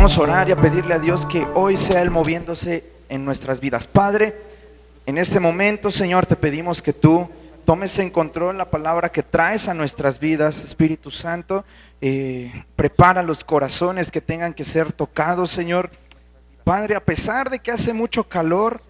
Vamos a orar y a pedirle a Dios que hoy sea Él moviéndose en nuestras vidas. Padre, en este momento, Señor, te pedimos que tú tomes en control la palabra que traes a nuestras vidas. Espíritu Santo, prepara los corazones que tengan que ser tocados, Señor. Padre, a pesar de que hace mucho calor,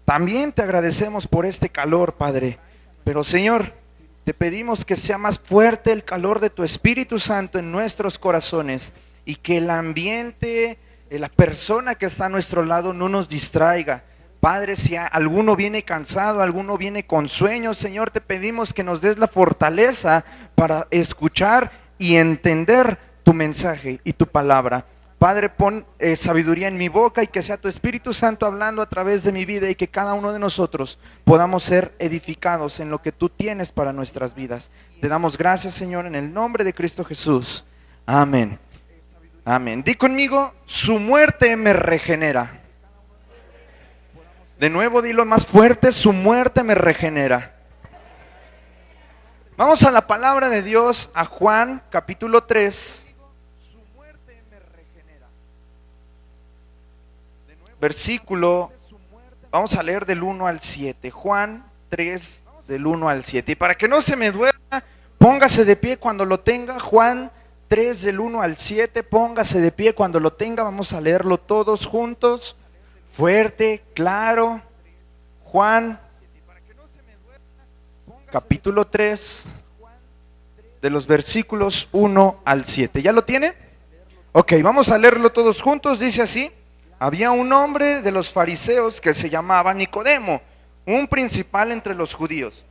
también te agradecemos por este calor, Padre. Pero, Señor, te pedimos que sea más fuerte el calor de tu Espíritu Santo en nuestros corazones y que el ambiente, la persona que está a nuestro lado no nos distraiga. Padre, si alguno viene cansado, alguno viene con sueño, Señor, te pedimos que nos des la fortaleza para escuchar y entender tu mensaje y tu palabra. Padre, pon sabiduría en mi boca y que sea tu Espíritu Santo hablando a través de mi vida y que cada uno de nosotros podamos ser edificados en lo que tú tienes para nuestras vidas. Te damos gracias, Señor, en el nombre de Cristo Jesús. Amén. Amén. Di conmigo, su muerte me regenera. De nuevo, dilo más fuerte, su muerte me regenera. Vamos a la palabra de Dios, a Juan capítulo 3. Versículo, vamos a leer del 1 al 7. Juan 3, del 1 al 7. Y para que no se me duerma, póngase de pie cuando lo tenga. Juan 3, del 1 al 7, póngase de pie cuando lo tenga. Vamos a leerlo todos juntos, fuerte, claro. Juan capítulo 3, de los versículos 1 al 7. ¿Ya lo tiene? Ok, vamos a leerlo todos juntos. Dice así: había un hombre de los fariseos que se llamaba Nicodemo, un principal entre los judíos.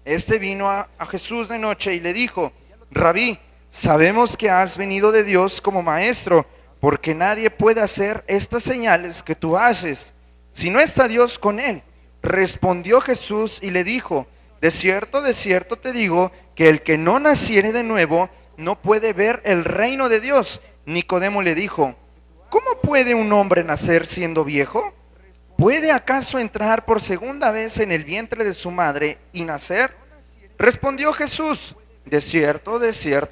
Este vino a Jesús de noche y le dijo: Rabí, sabemos que has venido de Dios como maestro, porque nadie puede hacer estas señales que tú haces si no está Dios con él. Respondió Jesús y le dijo: de cierto te digo, que el que no naciere de nuevo no puede ver el reino de Dios. Nicodemo le dijo: ¿cómo puede un hombre nacer siendo viejo? ¿Puede acaso entrar por segunda vez en el vientre de su madre y nacer? Respondió Jesús: de cierto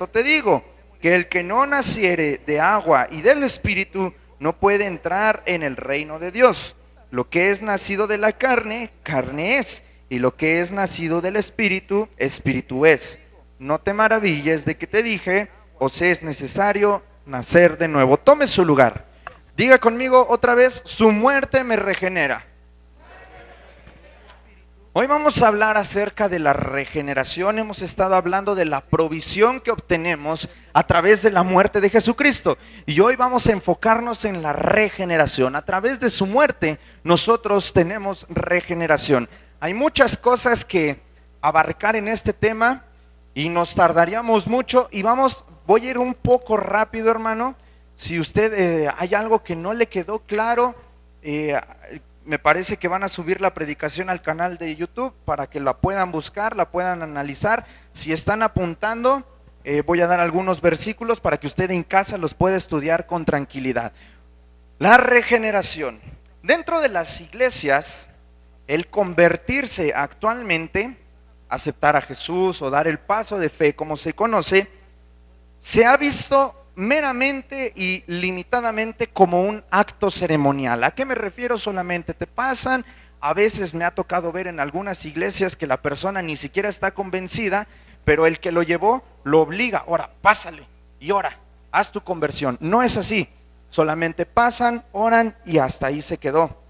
te digo, que el que no naciere de agua y del Espíritu no puede entrar en el reino de Dios. Lo que es nacido de la carne, carne es, y lo que es nacido del Espíritu, Espíritu es. No te maravilles de que te dije: os es necesario nacer de nuevo. Tome su lugar. Diga conmigo otra vez: su muerte me regenera. Hoy vamos a hablar acerca de la regeneración. Hemos estado hablando de la provisión que obtenemos a través de la muerte de Jesucristo. Y hoy vamos a enfocarnos en la regeneración. A través de su muerte nosotros tenemos regeneración. Hay muchas cosas que abarcar en este tema y nos tardaríamos mucho. Y voy a ir un poco rápido, hermano. Si usted hay algo que no le quedó claro, me parece que van a subir la predicación al canal de YouTube para que la puedan buscar, la puedan analizar. Si están apuntando, voy a dar algunos versículos para que usted en casa los pueda estudiar con tranquilidad. La regeneración. Dentro de las iglesias, el convertirse actualmente, aceptar a Jesús o dar el paso de fe, como se conoce, se ha visto meramente y limitadamente como un acto ceremonial. ¿A qué me refiero? Solamente te pasan. A veces me ha tocado ver en algunas iglesias que la persona ni siquiera está convencida, pero el que lo llevó lo obliga: ahora pásale y ora, haz tu conversión. No es así, solamente pasan, oran y hasta ahí se quedó,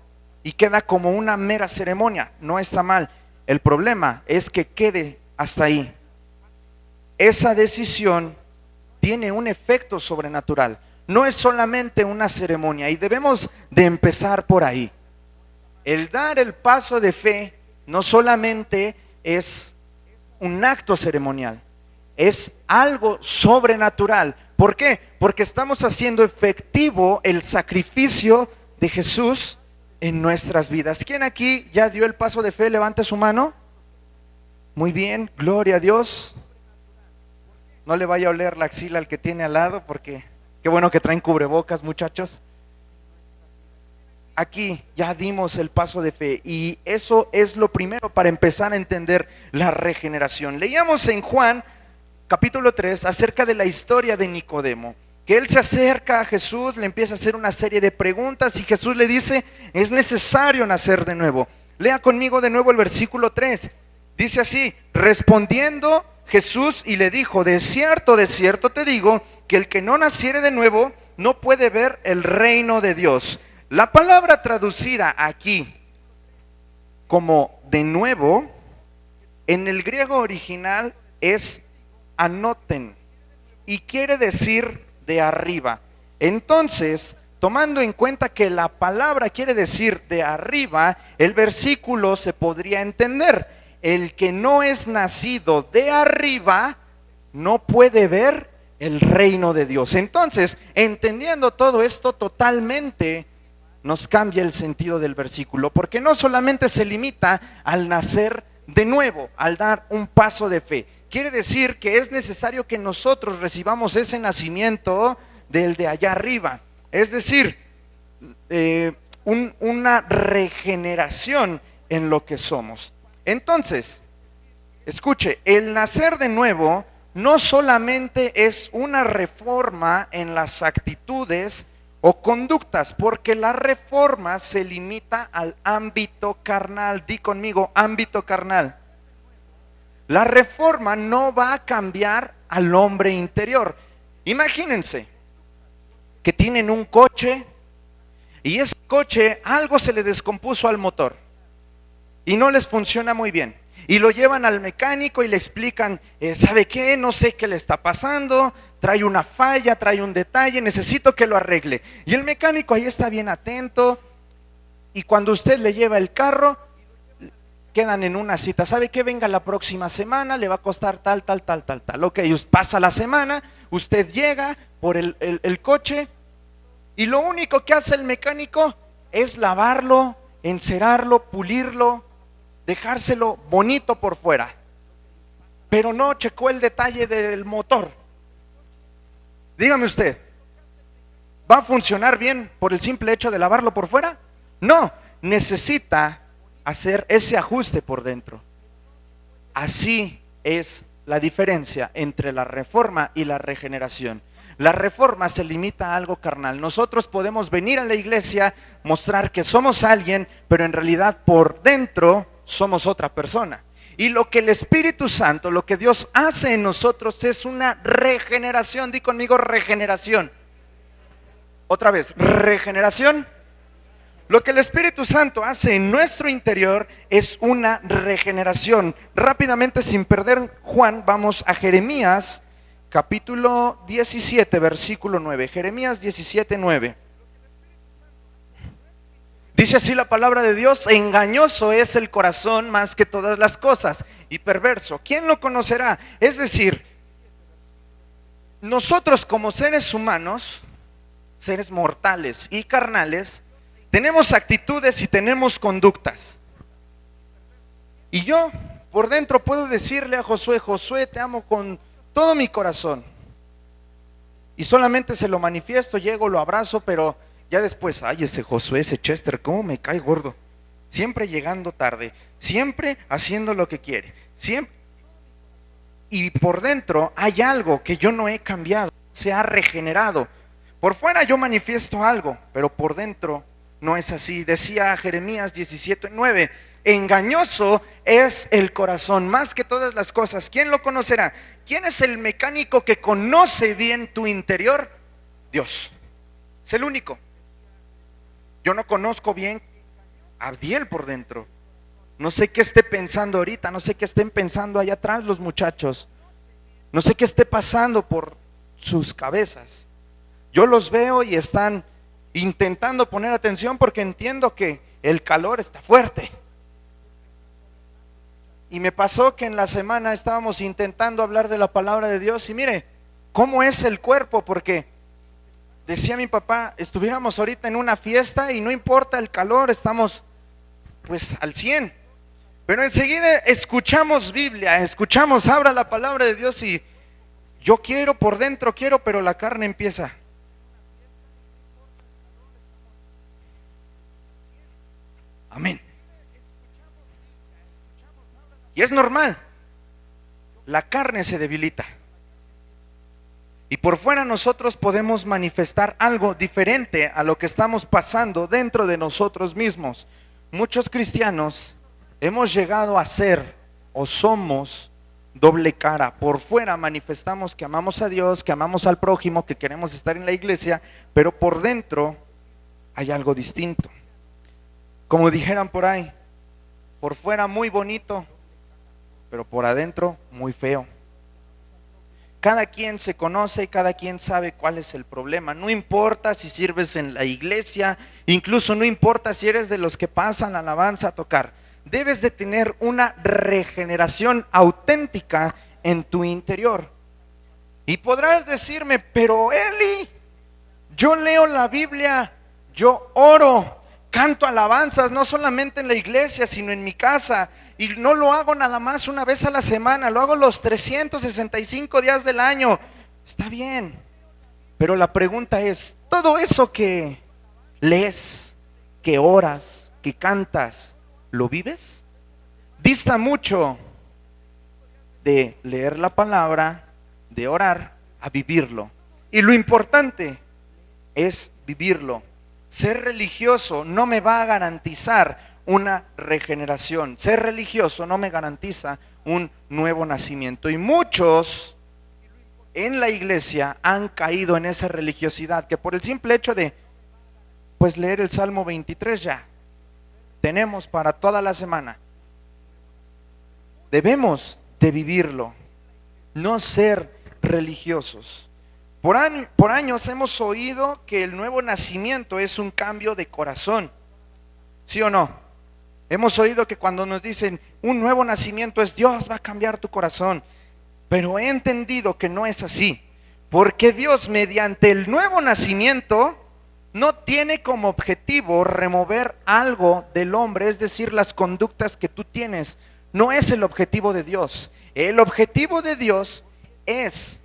y queda como una mera ceremonia. No está mal, el problema es que quede hasta ahí. Esa decisión tiene un efecto sobrenatural, no es solamente una ceremonia, y debemos de empezar por ahí. El dar el paso de fe no solamente es un acto ceremonial, es algo sobrenatural. ¿Por qué? Porque estamos haciendo efectivo el sacrificio de Jesús en nuestras vidas. ¿Quién aquí ya dio el paso de fe? Levante su mano. Muy bien, gloria a Dios. No le vaya a oler la axila al que tiene al lado, porque qué bueno que traen cubrebocas, muchachos. Aquí ya dimos el paso de fe y eso es lo primero para empezar a entender la regeneración. Leíamos en Juan capítulo 3 acerca de la historia de Nicodemo. que él se acerca a Jesús, le empieza a hacer una serie de preguntas y Jesús le dice, es necesario nacer de nuevo. Lea conmigo de nuevo el versículo 3. Dice así, respondiendo Jesús y le dijo, de cierto te digo, que el que no naciere de nuevo no puede ver el reino de Dios. La palabra traducida aquí como de nuevo, en el griego original es anoten y quiere decir de arriba. Entonces, tomando en cuenta que la palabra quiere decir de arriba, el versículo se podría entender. El que no es nacido de arriba no puede ver el reino de Dios. Entonces, entendiendo todo esto totalmente, nos cambia el sentido del versículo, porque no solamente se limita al nacer de nuevo, al dar un paso de fe. Quiere decir que es necesario que nosotros recibamos ese nacimiento del de allá arriba. Es decir, una regeneración en lo que somos. Entonces, escuche, el nacer de nuevo no solamente es una reforma en las actitudes o conductas, porque la reforma se limita al ámbito carnal. Di conmigo, ámbito carnal. La reforma no va a cambiar al hombre interior. Imagínense que tienen un coche y ese coche algo se le descompuso al motor y no les funciona muy bien. Y lo llevan al mecánico y le explican, ¿sabe qué? No sé qué le está pasando, trae una falla, trae un detalle, necesito que lo arregle. Y el mecánico ahí está bien atento y cuando usted le lleva el carro, quedan en una cita. ¿Sabe qué? Venga la próxima semana, le va a costar tal. Ok, pasa la semana, usted llega por el coche y lo único que hace el mecánico es lavarlo, encerarlo, pulirlo, dejárselo bonito por fuera, pero no checó el detalle del motor. Dígame usted, ¿va a funcionar bien por el simple hecho de lavarlo por fuera? No, necesita hacer ese ajuste por dentro. Así es la diferencia entre la reforma y la regeneración. La reforma se limita a algo carnal. Nosotros podemos venir a la iglesia, mostrar que somos alguien, pero en realidad por dentro somos otra persona. Y lo que el Espíritu Santo, lo que Dios hace en nosotros es una regeneración. Di conmigo, regeneración. Otra vez, regeneración. Lo que el Espíritu Santo hace en nuestro interior es una regeneración. Rápidamente, sin perder Juan, vamos a Jeremías capítulo 17, versículo 9. Jeremías 17, 9. Dice así la palabra de Dios: engañoso es el corazón más que todas las cosas y perverso. ¿Quién lo conocerá? Es decir, nosotros como seres humanos, seres mortales y carnales, tenemos actitudes y tenemos conductas. Y yo por dentro puedo decirle a Josué: Josué, te amo con todo mi corazón. Y solamente se lo manifiesto, llego, lo abrazo, pero ya después, ay, ese Josué, ese Chester, cómo me cae gordo. Siempre llegando tarde, siempre haciendo lo que quiere, siempre. Y por dentro hay algo que yo no he cambiado, se ha regenerado. Por fuera yo manifiesto algo, pero por dentro no es así. Decía Jeremías 17, 9, engañoso es el corazón más que todas las cosas. ¿Quién lo conocerá? ¿Quién es el mecánico que conoce bien tu interior? Dios. Es el único. Yo no conozco bien a Abdiel por dentro. No sé qué esté pensando ahorita, no sé qué estén pensando allá atrás los muchachos. No sé qué esté pasando por sus cabezas. Yo los veo y están intentando poner atención porque entiendo que el calor está fuerte. Y me pasó que en la semana estábamos intentando hablar de la palabra de Dios y mire cómo es el cuerpo, porque decía mi papá, estuviéramos ahorita en una fiesta y no importa el calor, estamos pues al 100. Pero enseguida escuchamos Biblia, escuchamos, abra la palabra de Dios y yo quiero, por dentro quiero, pero la carne empieza. Amén. Y es normal, la carne se debilita. Y por fuera nosotros podemos manifestar algo diferente a lo que estamos pasando dentro de nosotros mismos. Muchos cristianos hemos llegado a ser o somos doble cara. Por fuera manifestamos que amamos a Dios, que amamos al prójimo, que queremos estar en la iglesia, pero por dentro hay algo distinto. Como dijeran por ahí, por fuera muy bonito, pero por adentro muy feo. Cada quien se conoce y cada quien sabe cuál es el problema. No importa si sirves en la iglesia, incluso no importa si eres de los que pasan la alabanza a tocar. Debes de tener una regeneración auténtica en tu interior. Y podrás decirme, pero Eli, yo leo la Biblia, yo oro, canto alabanzas, no solamente en la iglesia, sino en mi casa. Y no lo hago nada más una vez a la semana, lo hago los 365 días del año. Está bien, pero la pregunta es, ¿todo eso que lees, que oras, que cantas, lo vives? Dista mucho de leer la palabra, de orar, a vivirlo. Y lo importante es vivirlo. Ser religioso no me va a garantizar una regeneración. Ser religioso no me garantiza un nuevo nacimiento. Y muchos en la iglesia han caído en esa religiosidad, que por el simple hecho de pues leer el Salmo 23 ya tenemos para toda la semana. Debemos de vivirlo, no ser religiosos. Por años hemos oído que el nuevo nacimiento es un cambio de corazón. ¿Sí o no? Hemos oído que cuando nos dicen un nuevo nacimiento es Dios va a cambiar tu corazón. Pero he entendido que no es así. Porque Dios mediante el nuevo nacimiento no tiene como objetivo remover algo del hombre, es decir, las conductas que tú tienes. No es el objetivo de Dios. El objetivo de Dios es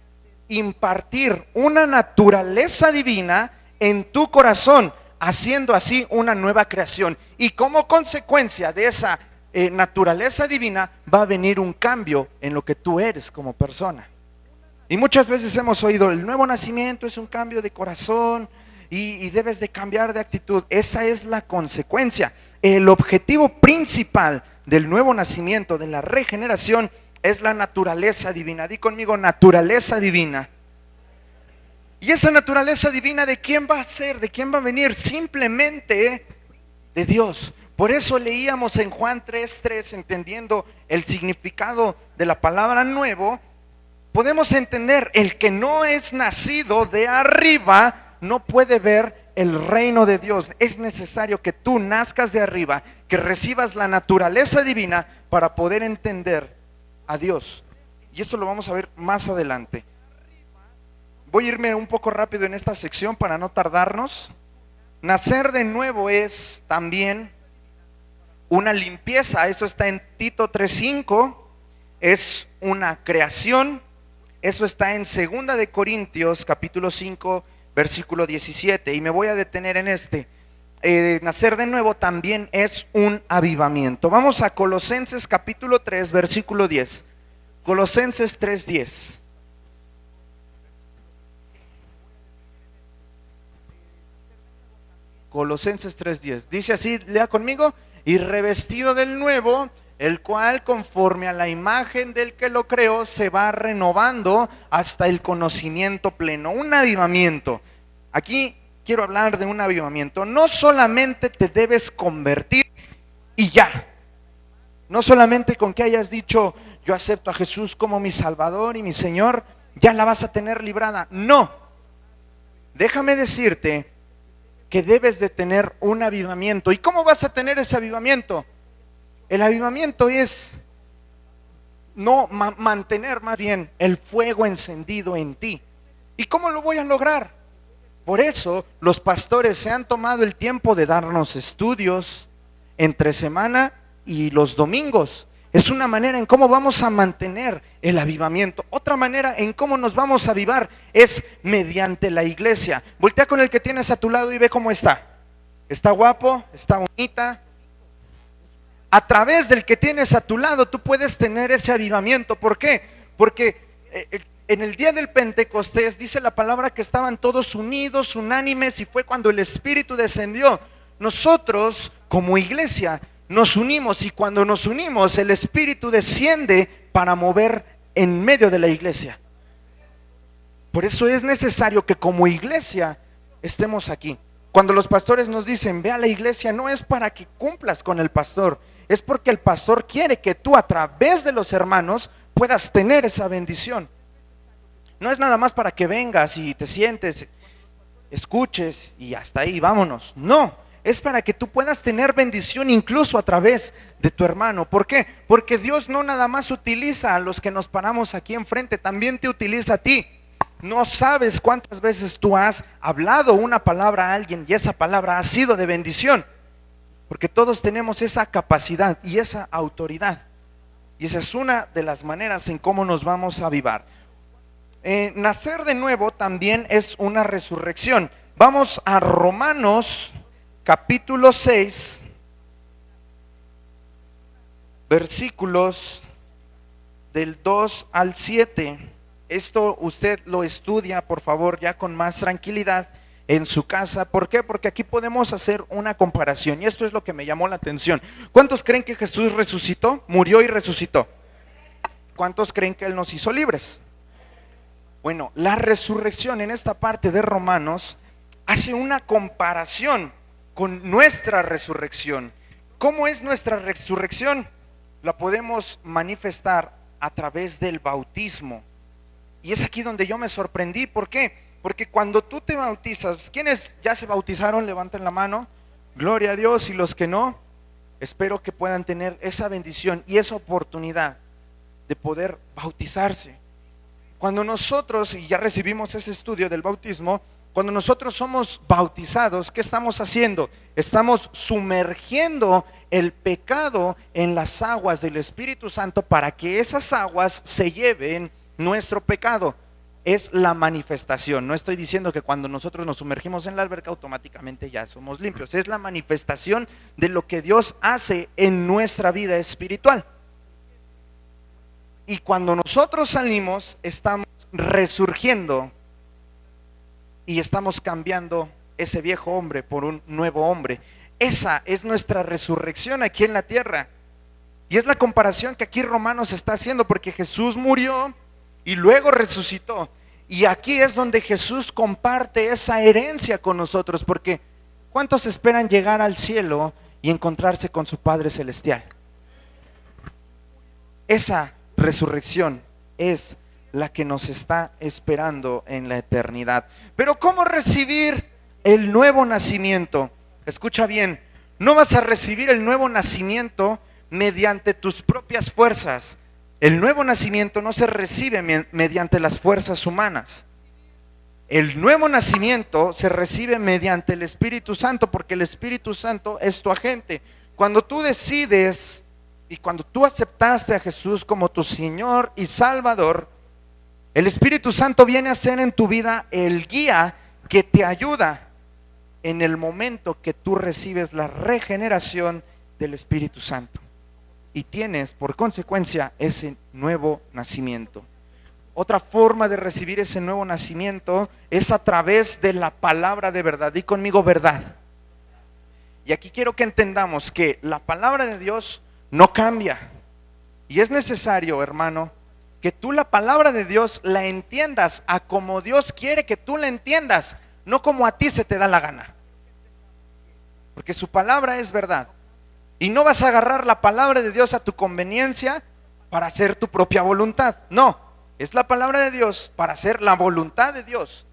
impartir una naturaleza divina en tu corazón, haciendo así una nueva creación. Y como consecuencia de esa naturaleza divina va a venir un cambio en lo que tú eres como persona. Y muchas veces hemos oído, el nuevo nacimiento es un cambio de corazón y debes de cambiar de actitud. Esa es la consecuencia. El objetivo principal del nuevo nacimiento, de la regeneración, es la naturaleza divina. Di conmigo, naturaleza divina. Y esa naturaleza divina, ¿de quién va a ser? ¿De quién va a venir? Simplemente de Dios. Por eso leíamos en Juan 3:3, entendiendo el significado de la palabra nuevo, podemos entender, el que no es nacido de arriba no puede ver el reino de Dios. Es necesario que tú nazcas de arriba, que recibas la naturaleza divina para poder entender a Dios. Y esto lo vamos a ver más adelante. Voy a irme un poco rápido en esta sección para no tardarnos. Nacer de nuevo es también una limpieza. Eso está en Tito 3:5. Es una creación. Eso está en 2 de Corintios capítulo 5 versículo 17. Y me voy a detener en este. Nacer de nuevo también es un avivamiento. Vamos a Colosenses capítulo 3 versículo 10. Colosenses 3:10. Colosenses 3:10. Dice así, lea conmigo: y revestido del nuevo, el cual conforme a la imagen del que lo creó se va renovando hasta el conocimiento pleno. Un avivamiento. Aquí quiero hablar de un avivamiento. No solamente te debes convertir y ya. No solamente con que hayas dicho yo acepto a Jesús como mi Salvador y mi Señor, ya la vas a tener librada. No. Déjame decirte que debes de tener un avivamiento. ¿Y cómo vas a tener ese avivamiento? El avivamiento es no mantener más bien el fuego encendido en ti. ¿Y cómo lo voy a lograr? Por eso los pastores se han tomado el tiempo de darnos estudios entre semana y los domingos. Es una manera en cómo vamos a mantener el avivamiento. Otra manera en cómo nos vamos a avivar es mediante la iglesia. Voltea con el que tienes a tu lado y ve cómo está. Está guapo, está bonita. A través del que tienes a tu lado tú puedes tener ese avivamiento. ¿Por qué? Porque en el día del Pentecostés dice la palabra que estaban todos unidos, unánimes, y fue cuando el Espíritu descendió. Nosotros como iglesia nos unimos, y cuando nos unimos el Espíritu desciende para mover en medio de la iglesia. Por eso es necesario que como iglesia estemos aquí. Cuando los pastores nos dicen ve a la iglesia, no es para que cumplas con el pastor, es porque el pastor quiere que tú a través de los hermanos puedas tener esa bendición. No es nada más para que vengas y te sientes, escuches y hasta ahí, vámonos. No, es para que tú puedas tener bendición incluso a través de tu hermano. ¿Por qué? Porque Dios no nada más utiliza a los que nos paramos aquí enfrente, también te utiliza a ti. No sabes cuántas veces tú has hablado una palabra a alguien y esa palabra ha sido de bendición, porque todos tenemos esa capacidad y esa autoridad, y esa es una de las maneras en cómo nos vamos a avivar. Nacer de nuevo también es una resurrección. Vamos a Romanos capítulo 6, versículos del 2 al 7. Esto usted lo estudia, por favor, ya con más tranquilidad en su casa. ¿Por qué? Porque aquí podemos hacer una comparación, y esto es lo que me llamó la atención. ¿Cuántos creen que Jesús resucitó? Murió y resucitó. ¿Cuántos creen que Él nos hizo libres? Bueno, la resurrección en esta parte de Romanos hace una comparación con nuestra resurrección. ¿Cómo es nuestra resurrección? La podemos manifestar a través del bautismo. Y es aquí donde yo me sorprendí. ¿Por qué? Porque cuando tú te bautizas, ¿quiénes ya se bautizaron? Levanten la mano. Gloria a Dios. Y los que no, espero que puedan tener esa bendición y esa oportunidad de poder bautizarse. Cuando nosotros, y ya recibimos ese estudio del bautismo, cuando nosotros somos bautizados, ¿qué estamos haciendo? Estamos sumergiendo el pecado en las aguas del Espíritu Santo para que esas aguas se lleven nuestro pecado. Es la manifestación. No estoy diciendo que cuando nosotros nos sumergimos en la alberca automáticamente ya somos limpios. Es la manifestación de lo que Dios hace en nuestra vida espiritual. Y cuando nosotros salimos, estamos resurgiendo y estamos cambiando ese viejo hombre por un nuevo hombre. Esa es nuestra resurrección aquí en la tierra. Y es la comparación que aquí Romanos está haciendo, porque Jesús murió y luego resucitó. Y aquí es donde Jesús comparte esa herencia con nosotros, porque ¿cuántos esperan llegar al cielo y encontrarse con su Padre Celestial? Esa resurrección es la que nos está esperando en la eternidad. Pero ¿cómo recibir el nuevo nacimiento? Escucha bien, no vas a recibir el nuevo nacimiento mediante tus propias fuerzas. El nuevo nacimiento no se recibe mediante las fuerzas humanas. El nuevo nacimiento se recibe mediante el Espíritu Santo, porque el Espíritu Santo es tu agente. Cuando tú decides y cuando tú aceptaste a Jesús como tu Señor y Salvador, el Espíritu Santo viene a ser en tu vida el guía que te ayuda en el momento que tú recibes la regeneración del Espíritu Santo. Y tienes por consecuencia ese nuevo nacimiento. Otra forma de recibir ese nuevo nacimiento es a través de la palabra de verdad. Di conmigo verdad. Y aquí quiero que entendamos que la palabra de Dios no cambia. Y es necesario, hermano, que tú la palabra de Dios la entiendas a como Dios quiere que tú la entiendas, no como a ti se te da la gana. Porque su palabra es verdad. Y no vas a agarrar la palabra de Dios a tu conveniencia para hacer tu propia voluntad. No, es la palabra de Dios para hacer la voluntad de Dios.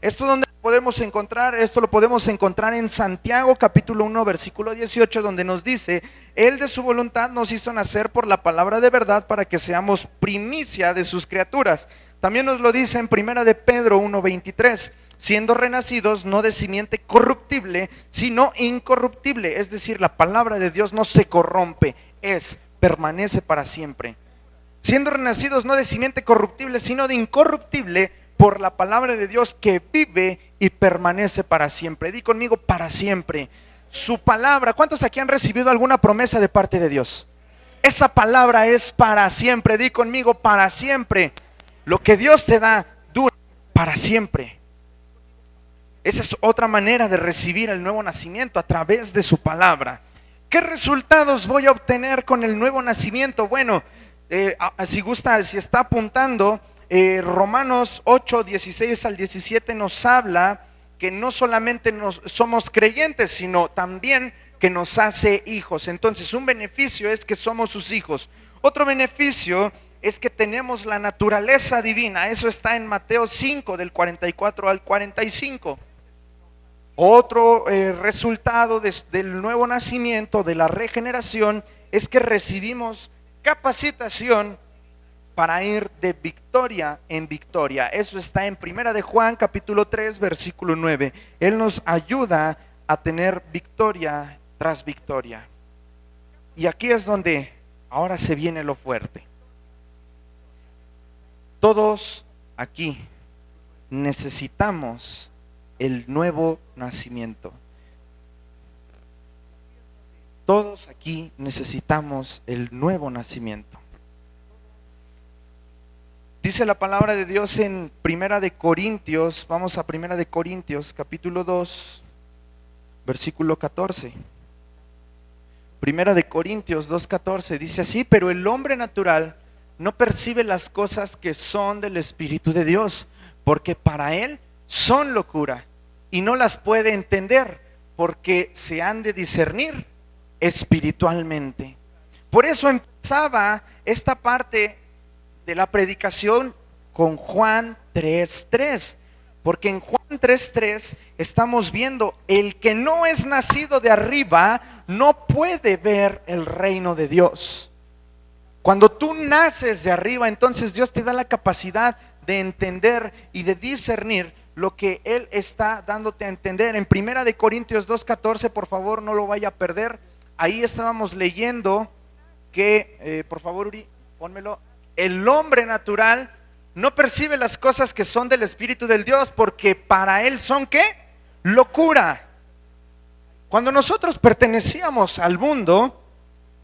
Esto donde podemos encontrar, esto lo podemos encontrar en Santiago capítulo 1 versículo 18, donde nos dice: Él de su voluntad nos hizo nacer por la palabra de verdad para que seamos primicia de sus criaturas. También nos lo dice en primera de Pedro 1:23, siendo renacidos no de simiente corruptible, sino incorruptible. Es decir, la palabra de Dios no se corrompe, permanece para siempre. Siendo renacidos no de simiente corruptible, sino de incorruptible, por la palabra de Dios que vive y permanece para siempre. Di conmigo, para siempre. Su palabra, ¿cuántos aquí han recibido alguna promesa de parte de Dios? Esa palabra es para siempre. Di conmigo, para siempre. Lo que Dios te da dura para siempre. Esa es otra manera de recibir el nuevo nacimiento, a través de su palabra. ¿Qué resultados voy a obtener con el nuevo nacimiento? Bueno, si gusta, si está apuntando, Romanos 8, 16 al 17 nos habla que no solamente somos creyentes, sino también que nos hace hijos. Entonces, un beneficio es que somos sus hijos. Otro beneficio es que tenemos la naturaleza divina. Eso está en Mateo 5, del 44 al 45. Otro resultado del nuevo nacimiento, de la regeneración, es que recibimos capacitación para ir de victoria en victoria. Eso está en Primera de Juan, capítulo 3, versículo 9. Él nos ayuda a tener victoria tras victoria. Y aquí es donde ahora se viene lo fuerte. Todos aquí necesitamos el nuevo nacimiento. Todos aquí necesitamos el nuevo nacimiento. Dice la palabra de Dios en Primera de Corintios, vamos a Primera de Corintios, capítulo 2, versículo 14. Primera de Corintios 2:14 dice así: pero el hombre natural no percibe las cosas que son del Espíritu de Dios, porque para él son locura, y no las puede entender, porque se han de discernir espiritualmente. Por eso empezaba esta parte de la predicación con Juan 3:3, porque en Juan 3:3 estamos viendo: el que no es nacido de arriba no puede ver el reino de Dios. Cuando tú naces de arriba, entonces Dios te da la capacidad de entender y de discernir lo que Él está dándote a entender. En Primera de Corintios 2:14, por favor no lo vaya a perder. Ahí estábamos leyendo que, por favor Uri, pónmelo. El hombre natural no percibe las cosas que son del Espíritu del Dios, porque para él son ¿qué? Locura. Cuando nosotros pertenecíamos al mundo,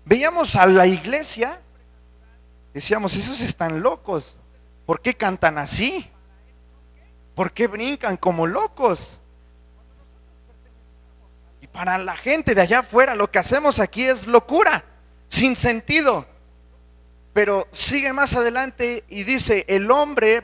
veíamos a la iglesia, decíamos: esos están locos. ¿Por qué cantan así? ¿Por qué brincan como locos? Y para la gente de allá afuera, lo que hacemos aquí es locura, sin sentido. Pero sigue más adelante y dice: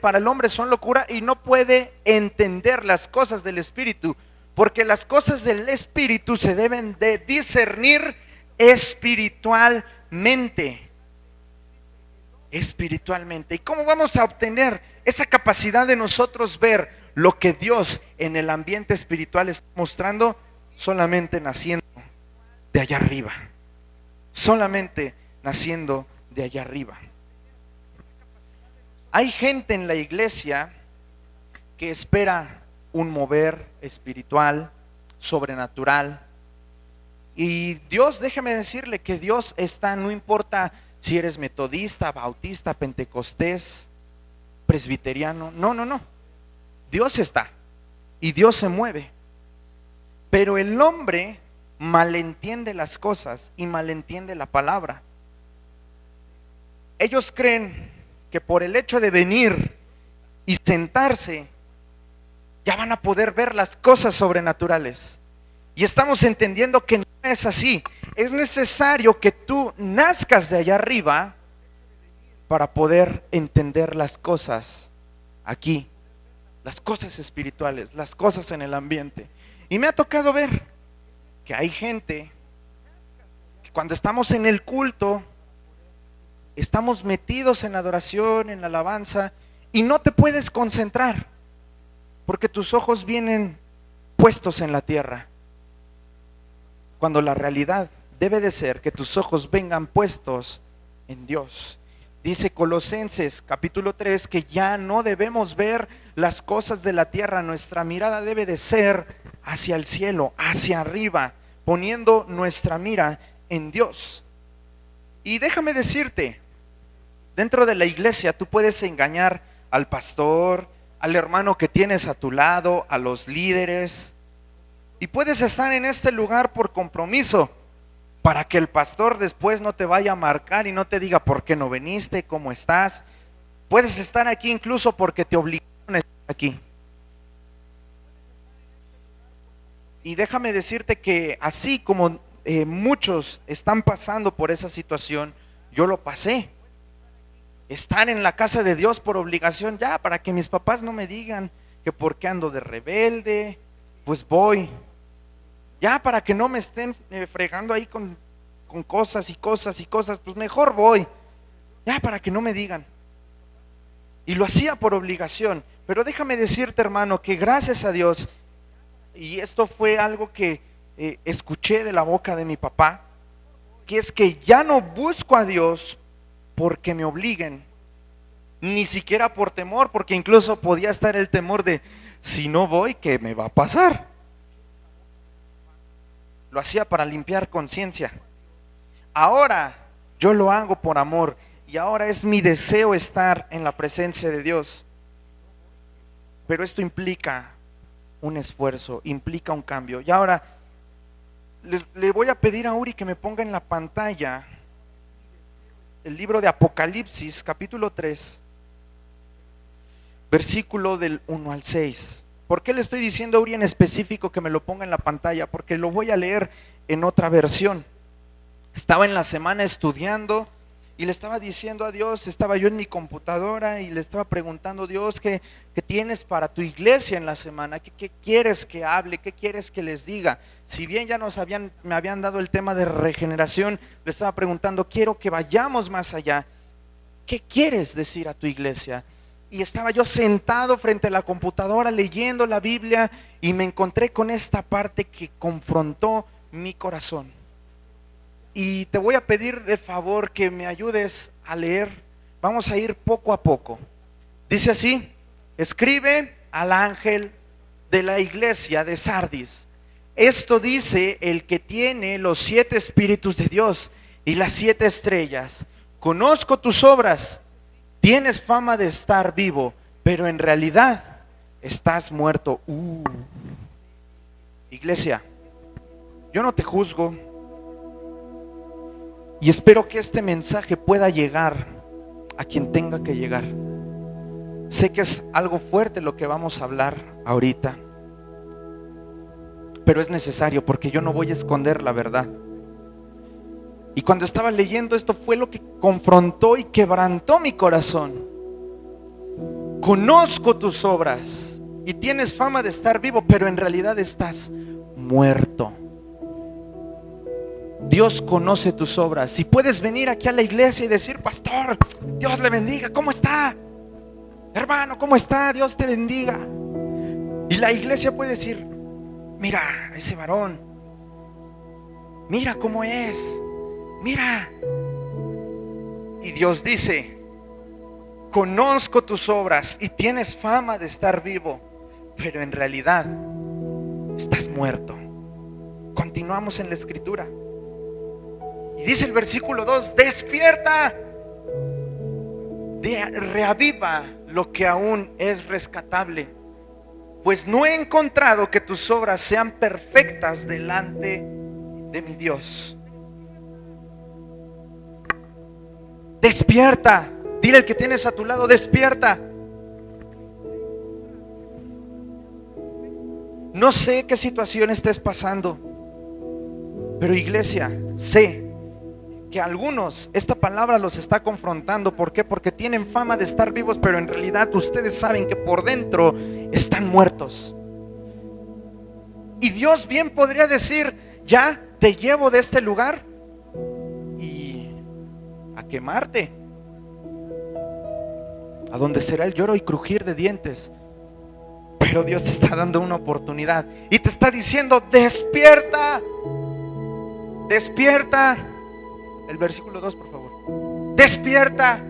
para el hombre son locura, y no puede entender las cosas del Espíritu, porque las cosas del Espíritu se deben de discernir espiritualmente. Espiritualmente. ¿Y cómo vamos a obtener esa capacidad de nosotros ver lo que Dios en el ambiente espiritual está mostrando? Solamente naciendo de allá arriba. Solamente naciendo de allá arriba. Hay gente en la iglesia que espera un mover espiritual, sobrenatural. Y Dios, déjeme decirle que Dios está, no importa si eres metodista, bautista, pentecostés, presbiteriano. No. Dios está y Dios se mueve. Pero el hombre malentiende las cosas y malentiende la palabra. Ellos creen que por el hecho de venir y sentarse ya van a poder ver las cosas sobrenaturales. Y estamos entendiendo que no es así. Es necesario que tú nazcas de allá arriba para poder entender las cosas aquí, las cosas espirituales, las cosas en el ambiente. Y me ha tocado ver que hay gente que cuando estamos en el culto, estamos metidos en la adoración, en la alabanza, y no te puedes concentrar porque tus ojos vienen puestos en la tierra, cuando la realidad debe de ser que tus ojos vengan puestos en Dios. Dice Colosenses capítulo 3 que ya no debemos ver las cosas de la tierra. Nuestra mirada debe de ser hacia el cielo, hacia arriba, poniendo nuestra mira en Dios. Y déjame decirte, dentro de la iglesia tú puedes engañar al pastor, al hermano que tienes a tu lado, a los líderes, y puedes estar en este lugar por compromiso, para que el pastor después no te vaya a marcar y no te diga por qué no viniste, cómo estás. Puedes estar aquí incluso porque te obligaron a estar aquí. Y déjame decirte que así como muchos están pasando por esa situación, yo lo pasé. Estar en la casa de Dios por obligación, ya, para que mis papás no me digan que por qué ando de rebelde, pues voy. Ya, para que no me estén fregando ahí con cosas y cosas y cosas, pues mejor voy. Ya, para que no me digan. Y lo hacía por obligación. Pero déjame decirte, hermano, que gracias a Dios, y esto fue algo que escuché de la boca de mi papá, que es que ya no busco a Dios porque me obliguen, ni siquiera por temor, porque incluso podía estar el temor de, si no voy, ¿qué me va a pasar? Lo hacía para limpiar conciencia. Ahora yo lo hago por amor, y ahora es mi deseo estar en la presencia de Dios. Pero esto implica un esfuerzo, implica un cambio. Y ahora le voy a pedir a Uri que me ponga en la pantalla el libro de Apocalipsis, capítulo 3, versículo del 1 al 6. ¿Por qué le estoy diciendo a Uri en específico que me lo ponga en la pantalla? Porque lo voy a leer en otra versión. Estaba en la semana estudiando y le estaba diciendo a Dios, estaba yo en mi computadora y le estaba preguntando, Dios, ¿qué tienes para tu iglesia en la semana? ¿Qué quieres que hable? ¿Qué quieres que les diga? Si bien ya me habían dado el tema de regeneración, le estaba preguntando, quiero que vayamos más allá. ¿Qué quieres decir a tu iglesia? Y estaba yo sentado frente a la computadora leyendo la Biblia y me encontré con esta parte que confrontó mi corazón. Y te voy a pedir de favor que me ayudes a leer. Vamos a ir poco a poco. Dice así: escribe al ángel de la iglesia de Sardis. Esto dice el que tiene los 7 espíritus de Dios y las 7 estrellas. Conozco tus obras. Tienes fama de estar vivo, pero en realidad estás muerto. Iglesia, yo no te juzgo. Y espero que este mensaje pueda llegar a quien tenga que llegar. Sé que es algo fuerte lo que vamos a hablar ahorita, pero es necesario porque yo no voy a esconder la verdad. Y cuando estaba leyendo esto fue lo que confrontó y quebrantó mi corazón. Conozco tus obras y tienes fama de estar vivo, pero en realidad estás muerto. Dios conoce tus obras. Si puedes venir aquí a la iglesia y decir, pastor, Dios le bendiga, ¿cómo está? Hermano, ¿cómo está? Dios te bendiga. Y la iglesia puede decir, mira ese varón, mira cómo es, mira. Y Dios dice, conozco tus obras y tienes fama de estar vivo, pero en realidad estás muerto. Continuamos en la escritura. Y dice el versículo 2, despierta, reaviva lo que aún es rescatable, pues no he encontrado que tus obras sean perfectas delante de mi Dios. Despierta, dile al que tienes a tu lado, despierta. No sé qué situación estés pasando, pero iglesia, sé que algunos esta palabra los está confrontando. ¿Por qué? Porque tienen fama de estar vivos, pero en realidad ustedes saben que por dentro están muertos. Y Dios bien podría decir, ya te llevo de este lugar y a quemarte, a donde será el lloro y crujir de dientes. Pero Dios te está dando una oportunidad y te está diciendo, despierta, despierta. El versículo 2, por favor. Despierta,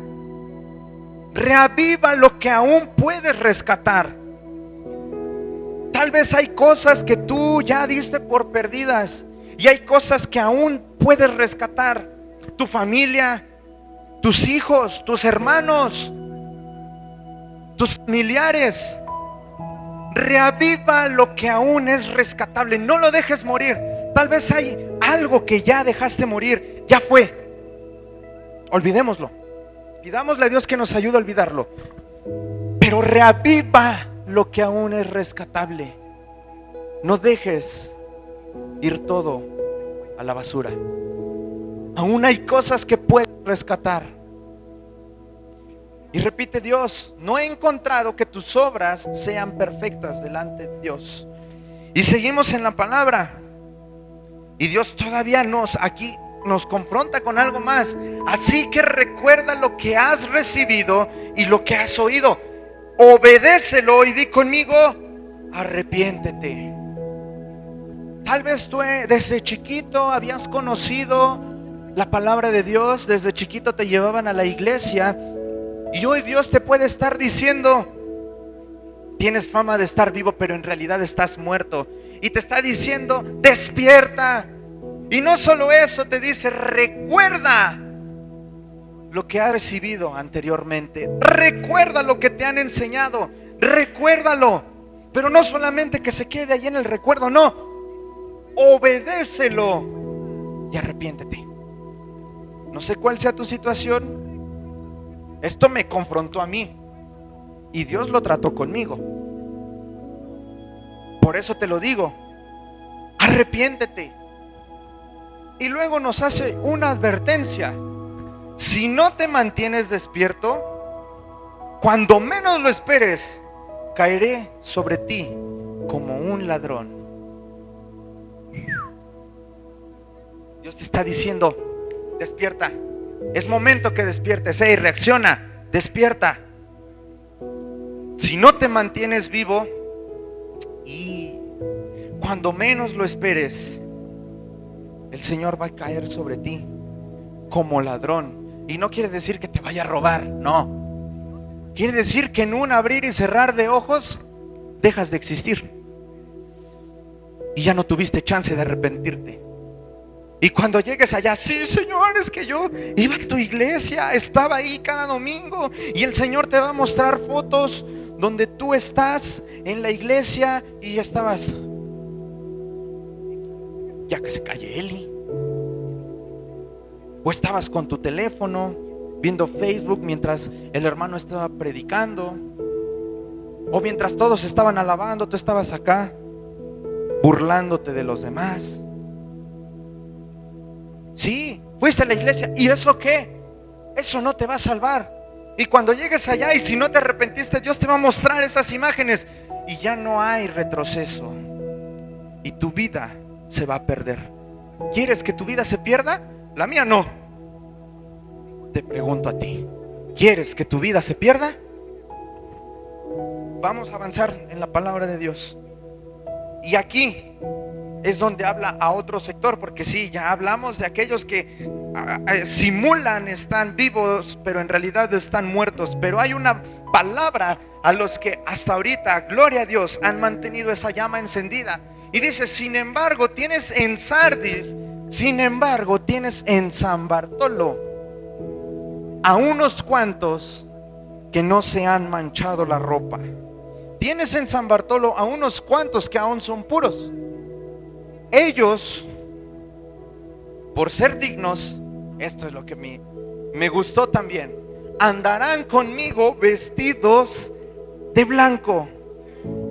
reaviva lo que aún puedes rescatar. Tal vez hay cosas que tú ya diste por perdidas y hay cosas que aún puedes rescatar. Tu familia, tus hijos, tus hermanos, tus familiares. Reaviva lo que aún es rescatable. No lo dejes morir. Tal vez hay algo que ya dejaste morir. Ya fue. Olvidémoslo. Pidámosle a Dios que nos ayude a olvidarlo. Pero reaviva lo que aún es rescatable. No dejes ir todo a la basura. Aún hay cosas que puedes rescatar. Y repite: Dios, no he encontrado que tus obras sean perfectas delante de Dios. Y seguimos en la palabra. Y Dios todavía aquí nos confronta con algo más. Así que recuerda lo que has recibido y lo que has oído. Obedécelo y di conmigo: arrepiéntete. Tal vez tú desde chiquito habías conocido la palabra de Dios. Desde chiquito te llevaban a la iglesia. Y hoy Dios te puede estar diciendo: tienes fama de estar vivo, pero en realidad estás muerto. Y te está diciendo: despierta. Y no solo eso, te dice: recuerda lo que has recibido anteriormente. Recuerda lo que te han enseñado. Recuérdalo. Pero no solamente que se quede ahí en el recuerdo, no. Obedécelo y arrepiéntete. No sé cuál sea tu situación. Esto me confrontó a mí y Dios lo trató conmigo. Por eso te lo digo: arrepiéntete. Y luego nos hace una advertencia: si no te mantienes despierto, cuando menos lo esperes, caeré sobre ti como un ladrón. Dios te está diciendo: despierta. Es momento que despiertes. Reacciona, despierta. Si no te mantienes vivo, y cuando menos lo esperes, el Señor va a caer sobre ti como ladrón. Y no quiere decir que te vaya a robar, no. Quiere decir que en un abrir y cerrar de ojos dejas de existir y ya no tuviste chance de arrepentirte. Y cuando llegues allá: sí, Señor, es que yo iba a tu iglesia, estaba ahí cada domingo. Y el Señor te va a mostrar fotos donde tú estás en la iglesia y estabas: ya que se calle Eli. O estabas con tu teléfono viendo Facebook mientras el hermano estaba predicando. O mientras todos estaban alabando, tú estabas acá burlándote de los demás. Sí, fuiste a la iglesia. ¿Y eso qué? Eso no te va a salvar. Y cuando llegues allá y si no te arrepentiste, Dios te va a mostrar esas imágenes y ya no hay retroceso. Y tu vida se va a perder. ¿Quieres que tu vida se pierda? La mía no. Te pregunto a ti: ¿quieres que tu vida se pierda? Vamos a avanzar en la palabra de Dios. Y aquí es donde habla a otro sector, porque sí, ya hablamos de aquellos que simulan están vivos, pero en realidad están muertos. Pero hay una palabra a los que hasta ahorita, gloria a Dios, han mantenido esa llama encendida. Y dice: sin embargo tienes en Sardis, sin embargo tienes en San Bartolo a unos cuantos que no se han manchado la ropa. Tienes en San Bartolo a unos cuantos que aún son puros. Ellos, por ser dignos, esto es lo que me gustó también, andarán conmigo vestidos de blanco.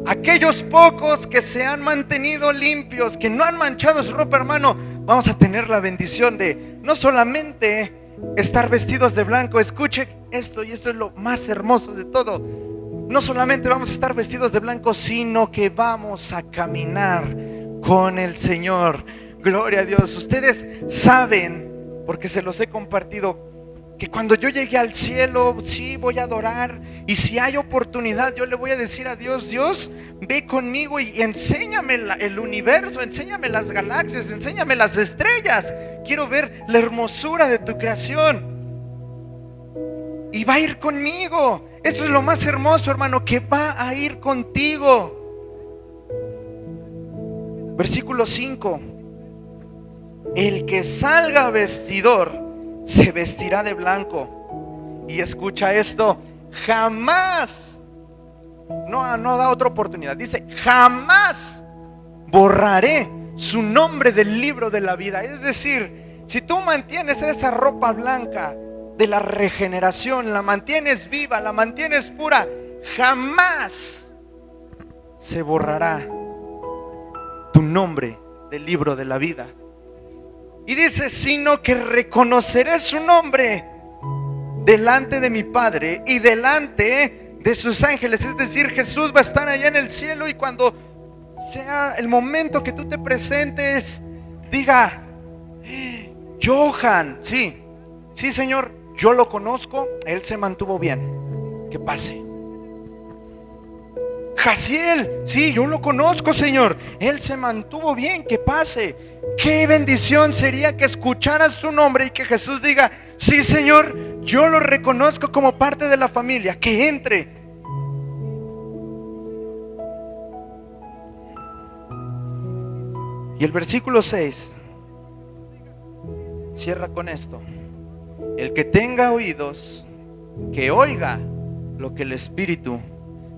Aquellos pocos que se han mantenido limpios, que no han manchado su ropa, hermano, vamos a tener la bendición de no solamente estar vestidos de blanco. Escuche esto, y esto es lo más hermoso de todo. No solamente vamos a estar vestidos de blanco, sino que vamos a caminar con el Señor. Gloria a Dios. Ustedes saben, porque se los he compartido, que cuando yo llegue al cielo, sí voy a adorar. Y si hay oportunidad, yo le voy a decir a Dios: Dios, ve conmigo y enséñame el universo, enséñame las galaxias, enséñame las estrellas. Quiero ver la hermosura de tu creación. Y va a ir conmigo. Eso es lo más hermoso, hermano, que va a ir contigo. Versículo 5: el que salga vestidor se vestirá de blanco. Y escucha esto: jamás, no da otra oportunidad, dice: jamás borraré su nombre del libro de la vida. Es decir, si tú mantienes esa ropa blanca de la regeneración, la mantienes viva, la mantienes pura, jamás se borrará tu nombre del libro de la vida. Y dice, sino que reconoceré su nombre delante de mi Padre y delante de sus ángeles. Es decir, Jesús va a estar allá en el cielo, y cuando sea el momento que tú te presentes, diga, Johan, sí, Señor, yo lo conozco, él se mantuvo bien, que pase. Jaciel, sí, yo lo conozco, Señor, él se mantuvo bien, que pase. Qué bendición sería que escucharas su nombre y que Jesús diga, sí, Señor, yo lo reconozco como parte de la familia, que entre. Y el versículo 6 cierra con esto: el que tenga oídos, que oiga lo que el Espíritu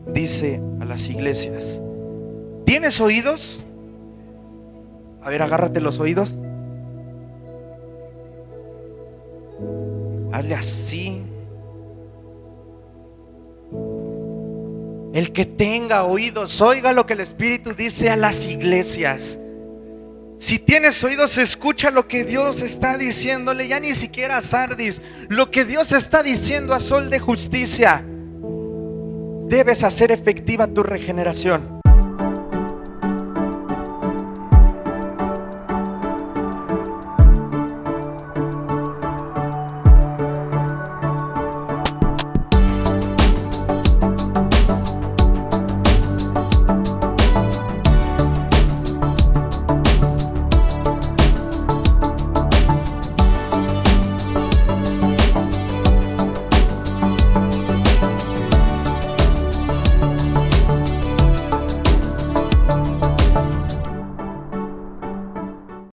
dice a las iglesias. ¿Tienes oídos? A ver, agárrate los oídos. Hazle así. El que tenga oídos, oiga lo que el Espíritu dice a las iglesias. Si tienes oídos, escucha lo que Dios está diciéndole, ya ni siquiera a Sardis, lo que Dios está diciendo a Sol de Justicia. Debes hacer efectiva tu regeneración.